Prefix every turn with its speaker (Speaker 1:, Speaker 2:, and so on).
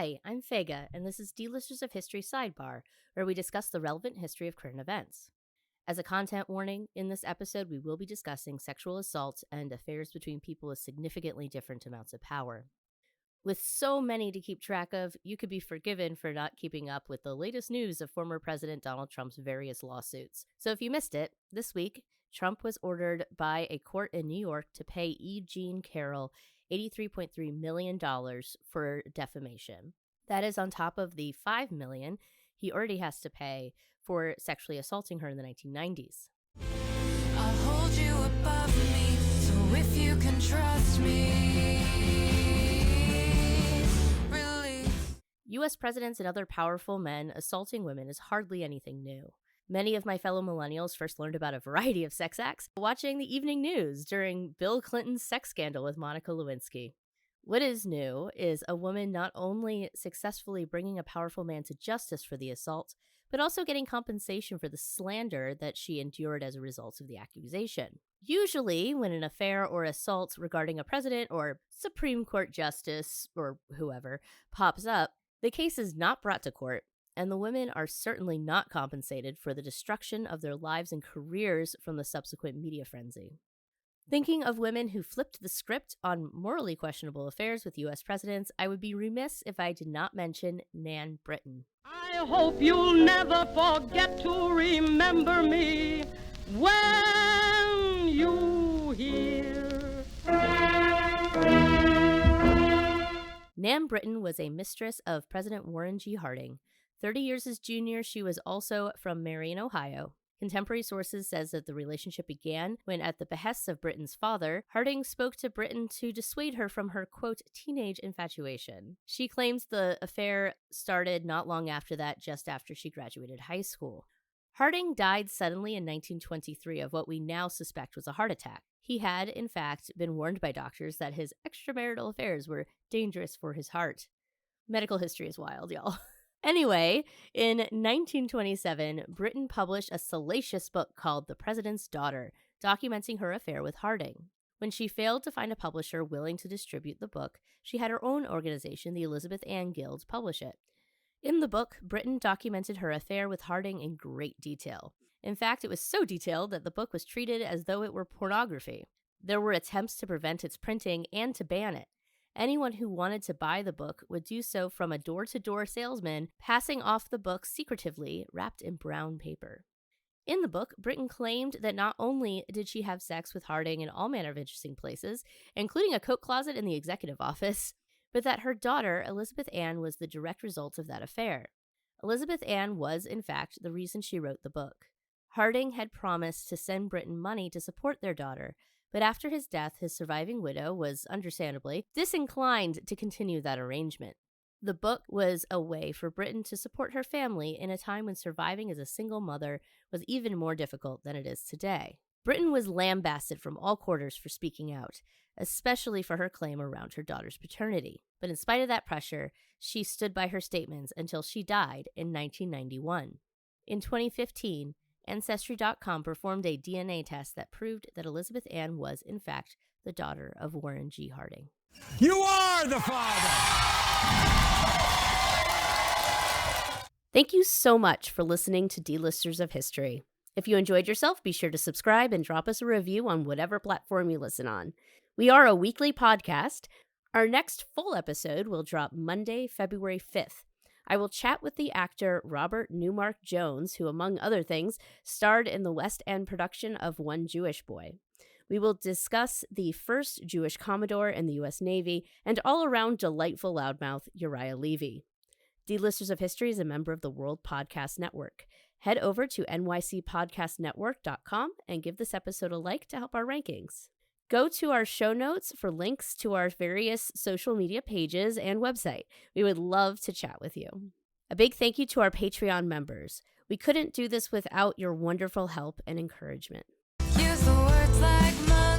Speaker 1: Hi, I'm Fega, and this is D-Listers of History Sidebar, where we discuss the relevant history of current events. As a content warning, in this episode we will be discussing sexual assault and affairs between people with significantly different amounts of power. With so many to keep track of, you could be forgiven for not keeping up with the latest news of former President Donald Trump's various lawsuits. So if you missed it, this week, Trump was ordered by a court in New York to pay E Jean Carroll $83.3 million for defamation. That is on top of the $5 million he already has to pay for sexually assaulting her in the 1990s.
Speaker 2: I'll hold you above me, so if you can trust me.
Speaker 1: U.S. presidents and other powerful men assaulting women is hardly anything new. Many of my fellow millennials first learned about a variety of sex acts watching the evening news during Bill Clinton's sex scandal with Monica Lewinsky. What is new is a woman not only successfully bringing a powerful man to justice for the assault, but also getting compensation for the slander that she endured as a result of the accusation. Usually, when an affair or assault regarding a president or Supreme Court justice or whoever pops up, the case is not brought to court, and the women are certainly not compensated for the destruction of their lives and careers from the subsequent media frenzy. Thinking of women who flipped the script on morally questionable affairs with U.S. presidents, I would be remiss if I did not mention Nan Britton.
Speaker 3: I hope you'll never forget to remember me when you hear.
Speaker 1: Nan Britton was a mistress of President Warren G. Harding. 30 years his junior, she was also from Marion, Ohio. Contemporary sources says that the relationship began when, at the behest of Britton's father, Harding spoke to Britton to dissuade her from her, quote, teenage infatuation. She claims the affair started not long after that, just after she graduated high school. Harding died suddenly in 1923 of what we now suspect was a heart attack. He had, in fact, been warned by doctors that his extramarital affairs were dangerous for his heart. Medical history is wild, y'all. Anyway, in 1927, Britton published a salacious book called The President's Daughter, documenting her affair with Harding. When she failed to find a publisher willing to distribute the book, she had her own organization, the Elizabeth Ann Guild, publish it. In the book, Britton documented her affair with Harding in great detail. In fact, it was so detailed that the book was treated as though it were pornography. There were attempts to prevent its printing and to ban it. Anyone who wanted to buy the book would do so from a door-to-door salesman, passing off the book secretively, wrapped in brown paper. In the book, Britton claimed that not only did she have sex with Harding in all manner of interesting places, including a coat closet in the executive office, but that her daughter, Elizabeth Ann, was the direct result of that affair. Elizabeth Ann was, in fact, the reason she wrote the book. Harding had promised to send Britton money to support their daughter, but after his death, his surviving widow was, understandably, disinclined to continue that arrangement. The book was a way for Britton to support her family in a time when surviving as a single mother was even more difficult than it is today. Britton was lambasted from all quarters for speaking out, especially for her claim around her daughter's paternity. But in spite of that pressure, she stood by her statements until she died in 1991. In 2015, Ancestry.com performed a DNA test that proved that Elizabeth Ann was, in fact, the daughter of Warren G. Harding.
Speaker 4: You are the father!
Speaker 1: Thank you so much for listening to D-Listers of History. If you enjoyed yourself, be sure to subscribe and drop us a review on whatever platform you listen on. We are a weekly podcast. Our next full episode will drop Monday, February 5th. I will chat with the actor Robert Newmark Jones, who, among other things, starred in the West End production of One Jewish Boy. We will discuss the first Jewish Commodore in the U.S. Navy and all-around delightful loudmouth Uriah Levy. D-Listers of History is a member of the World Podcast Network. Head over to nycpodcastnetwork.com and give this episode a like to help our rankings. Go to our show notes for links to our various social media pages and website. We would love to chat with you. A big thank you to our Patreon members. We couldn't do this without your wonderful help and encouragement.
Speaker 2: Use the words like mine.